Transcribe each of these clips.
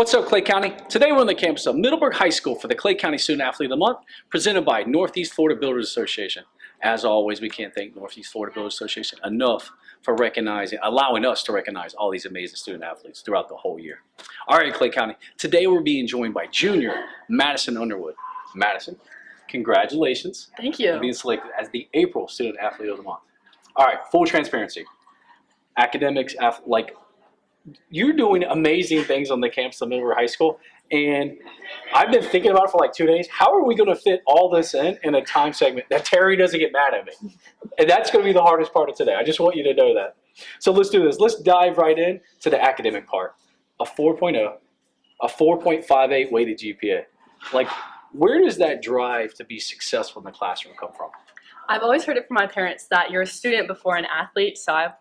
What's up, Clay County? Today we're on the campus of Middleburg High School for the Clay County Student Athlete of the Month, presented by Northeast Florida Builders Association. As always, we can't thank Northeast Florida Builders Association enough for allowing us to recognize all these amazing student athletes throughout the whole year. All right, Clay County, today we're being joined by junior Madison Underwood. Madison, congratulations. Thank you. On being selected as the April Student Athlete of the Month. All right, full transparency. Academics, you're doing amazing things on the campus of Middleburg High School, and I've been thinking about it for like 2 days. How are we going to fit all this in a time segment that Terry doesn't get mad at me? And that's going to be the hardest part of today. I just want you to know that. So let's do this. Let's dive right in to the academic part. A 4.0, a 4.58 weighted GPA. Like, where does that drive to be successful in the classroom come from? I've always heard it from my parents that you're a student before an athlete, so I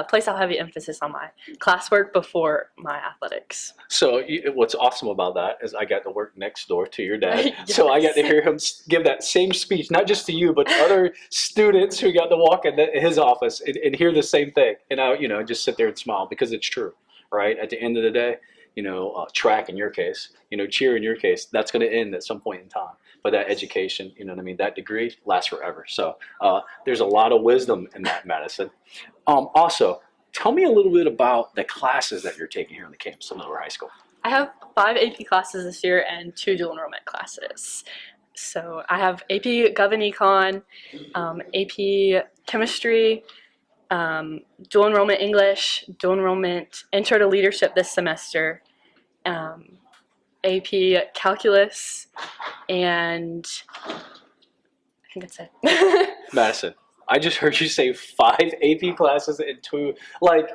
place a heavy emphasis on my classwork before my athletics. So what's awesome about that is I got to work next door to your dad. Yes. So I got to hear him give that same speech, not just to you, but to other students who got to walk in his office and hear the same thing. And I, just sit there and smile because it's true, right? At the end of the day, track in your case, cheer in your case, that's going to end at some point in time. But that education, that degree lasts forever. So there's a lot of wisdom in that, Madison. Also, tell me a little bit about the classes that you're taking here on the campus of Middleburg High School. I have 5 AP classes this year and 2 dual enrollment classes. So I have AP Gov and Econ, AP Chemistry, dual enrollment English, dual enrollment Intro to Leadership this semester, AP Calculus, and I think that's it. Madison, I just heard you say 5 AP classes and 2. Like,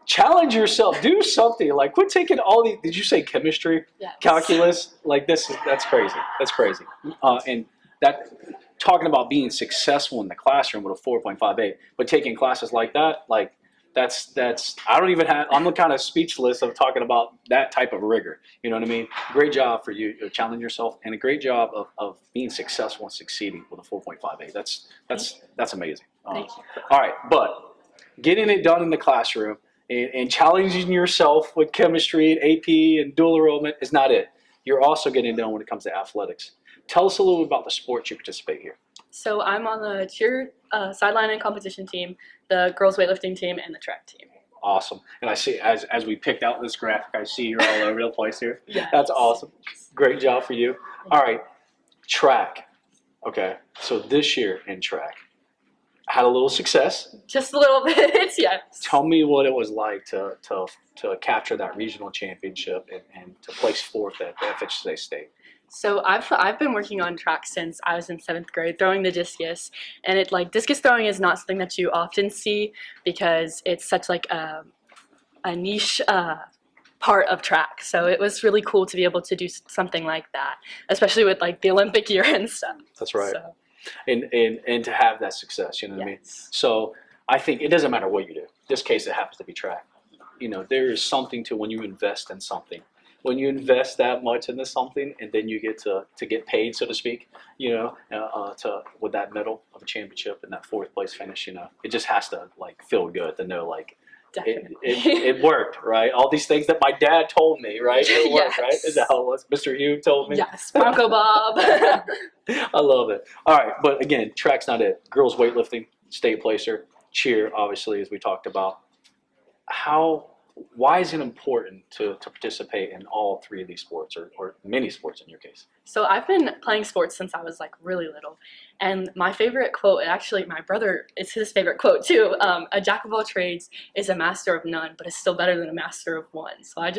challenge yourself. Do something. Like, quit taking all these. Did you say chemistry? Yes. Calculus? Like, that's crazy. That's crazy. And that, talking about being successful in the classroom with a 4.58, but taking classes like that, like, that's I'm kind of speechless of talking about that type of rigor. You know what I mean? Great job for you to challenge yourself, and a great job of being successful and succeeding with a 4.58. That's amazing. Thank you. All right, but getting it done in the classroom and challenging yourself with chemistry and AP and dual enrollment is not it. You're also getting it done when it comes to athletics. Tell us a little bit about the sports you participate here. So I'm on the cheer sideline and competition team, the girls weightlifting team, and the track team. Awesome. And I see, as we picked out this graphic, I see you're all over the place here. Yes. That's awesome. Great job for you. All right, track. Okay, so this year in track, had a little success. Just a little bit, yes. Tell me what it was like to capture that regional championship and to place 4th at the FHSA State. So I've been working on track since I was in 7th grade, throwing the discus, and discus throwing is not something that you often see because it's such like a niche part of track. So it was really cool to be able to do something like that, especially with like the Olympic year and stuff. That's right. So. And to have that success, you know what I mean? So I think it doesn't matter what you do. In this case, it happens to be track. There is something to when you invest in something. When you invest that much into something and then you get to get paid, so to speak, with that medal of a championship and that 4th place finish, it just has to like feel good to know like it worked, right? All these things that my dad told me, right? It worked, right? Is that how it was? Mr. Hugh told me. Yes, Bronco Bob. I love it. All right, but again, track's not it. Girls weightlifting, state placer, cheer, obviously, as we talked about. Why is it important to participate in all 3 of these sports or many sports in your case? So I've been playing sports since I was like really little. And my favorite quote, actually my brother, it's his favorite quote too. A jack of all trades is a master of none, but is still better than a master of one. So I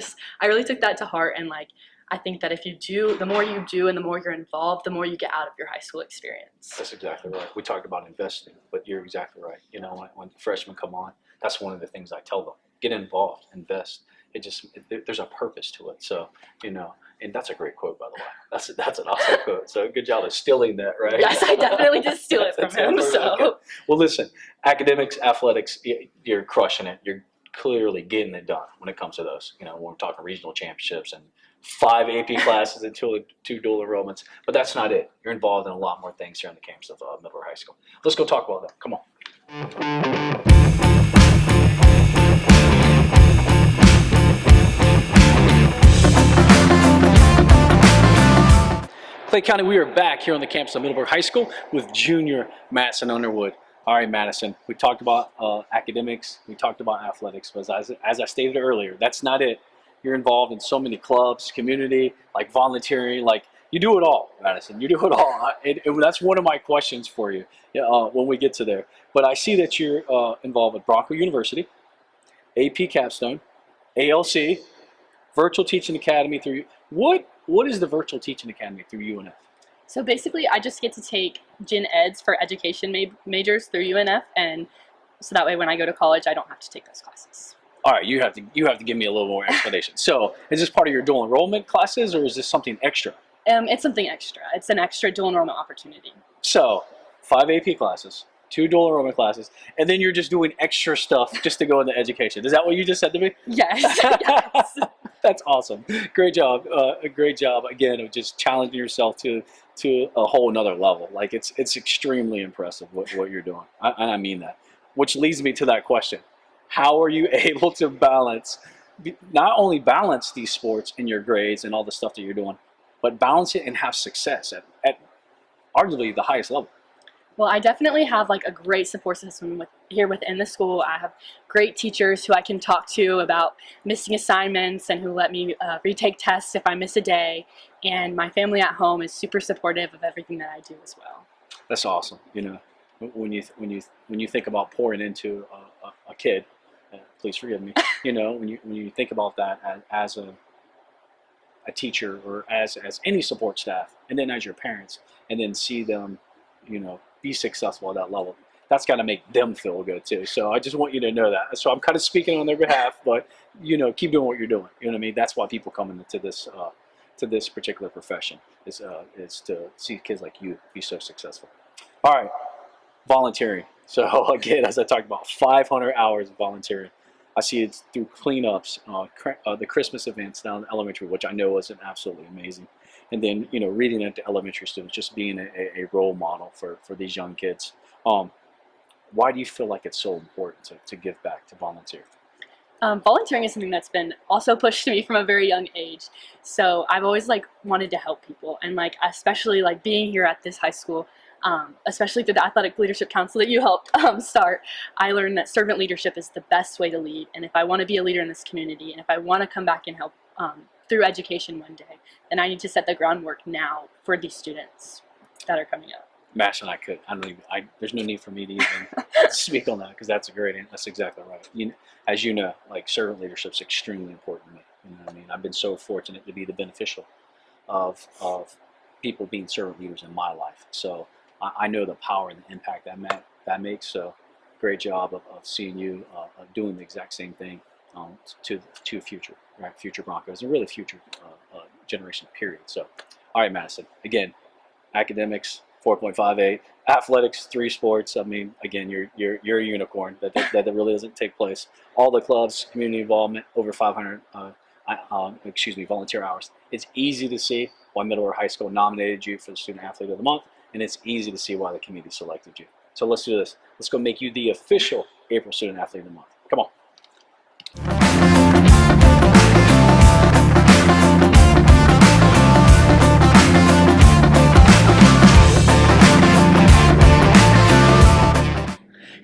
really took that to heart. And like, I think that if you do, the more you do and the more you're involved, the more you get out of your high school experience. That's exactly right. We talked about investing, but you're exactly right. When freshmen come on, that's one of the things I tell them. Get involved, invest. There's a purpose to it. So, and that's a great quote, by the way. That's an awesome quote. So good job of stealing that, right? Yes, I definitely did steal it from him. So. Okay. Well, listen, academics, athletics, you're crushing it. You're clearly getting it done when it comes to those. When we're talking regional championships and 5 AP classes and 2 dual enrollments. But that's not it. You're involved in a lot more things here on the campus of Middleburg High School. Let's go talk about that. Come on. Clay County, we are back here on the campus of Middleburg High School with junior Madison Underwood. All right, Madison, we talked about academics, we talked about athletics, but as I stated earlier, that's not it. You're involved in so many clubs, community, like volunteering, like you do it all, Madison. You do it all. And that's one of my questions for you when we get to there. But I see that you're involved with Bronco University, AP Capstone, ALC, Virtual Teaching Academy through what is the Virtual Teaching Academy through UNF? So basically, I just get to take gen eds for education majors through UNF, and so that way when I go to college, I don't have to take those classes. All right, you have to give me a little more explanation. So, is this part of your dual enrollment classes, or is this something extra? It's something extra. It's an extra dual enrollment opportunity. So, 5 AP classes, 2 dual enrollment classes, and then you're just doing extra stuff just to go into education. Is that what you just said to me? Yes. Yes. That's awesome. Great job. A great job again of just challenging yourself to a whole nother level. Like it's extremely impressive what you're doing. I mean that. Which leads me to that question: how are you able to not only balance these sports in your grades and all the stuff that you're doing, but balance it and have success at arguably the highest level? Well, I definitely have like a great support system here within the school. I have great teachers who I can talk to about missing assignments and who let me retake tests if I miss a day. And my family at home is super supportive of everything that I do as well. That's awesome. You know, when you think about pouring into a kid, please forgive me. You know, when you think about that as a teacher or as any support staff, and then as your parents, and then see them, you know, be successful at that level, that's got to make them feel good too. So I just want you to know that. So I'm kind of speaking on their behalf, but you know, keep doing what you're doing. You know what I mean? That's why people come into this particular profession is to see kids like you be so successful. All right, volunteering. So again, as I talked about, 500 hours of volunteering. I see it through cleanups, the Christmas events down in elementary, which I know was absolutely amazing. And then, you know, reading it to elementary students, just being a role model for these young kids. Why do you feel like it's so important to give back, to volunteer? Volunteering is something that's been also pushed to me from a very young age. So I've always like wanted to help people, and like especially like being here at this high school, especially through the Athletic Leadership Council that you helped start, I learned that servant leadership is the best way to lead. And if I want to be a leader in this community, and if I want to come back and help through education one day, then I need to set the groundwork now for these students that are coming up. Madison, there's no need for me to even speak on that, because that's exactly right. As you know, like servant leadership is extremely important to me. You know what I mean? I've been so fortunate to be the beneficial of people being servant leaders in my life. So I know the power and the impact that makes. So great job of seeing you doing the exact same thing to future Broncos and really future generation period. So, all right, Madison. Again, academics 4.58, athletics 3 sports. I mean, again, you're a unicorn. That really doesn't take place. All the clubs, community involvement, over 500 volunteer hours. It's easy to see why Middleburg High School nominated you for the Student Athlete of the Month, and it's easy to see why the committee selected you. So let's do this. Let's go make you the official April Student Athlete of the Month. Come on.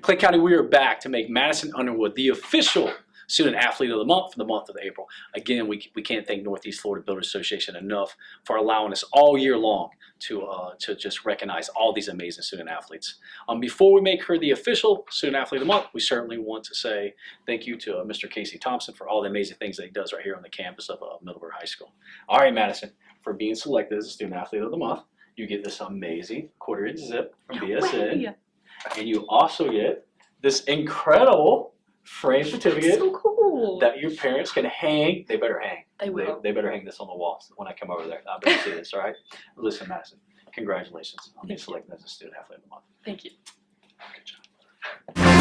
Clay County, we are back to make Madison Underwood the official Student Athlete of the Month for the month of April. Again, we can't thank Northeast Florida Builders Association enough for allowing us all year long to just recognize all these amazing student athletes. Before we make her the official Student Athlete of the Month, we certainly want to say thank you to Mr. Casey Thompson for all the amazing things that he does right here on the campus of Middleburg High School. All right, Madison, for being selected as a Student Athlete of the Month, you get this amazing quarter-inch zip from BSN. And you also get this incredible frame certificate So cool. that your parents can hang. They better hang. They will. They better hang this on the wall when I come over there. I better see this, all right? Listen, Madison, congratulations on being selected as a Student Athlete of the Month. Thank you. Good job.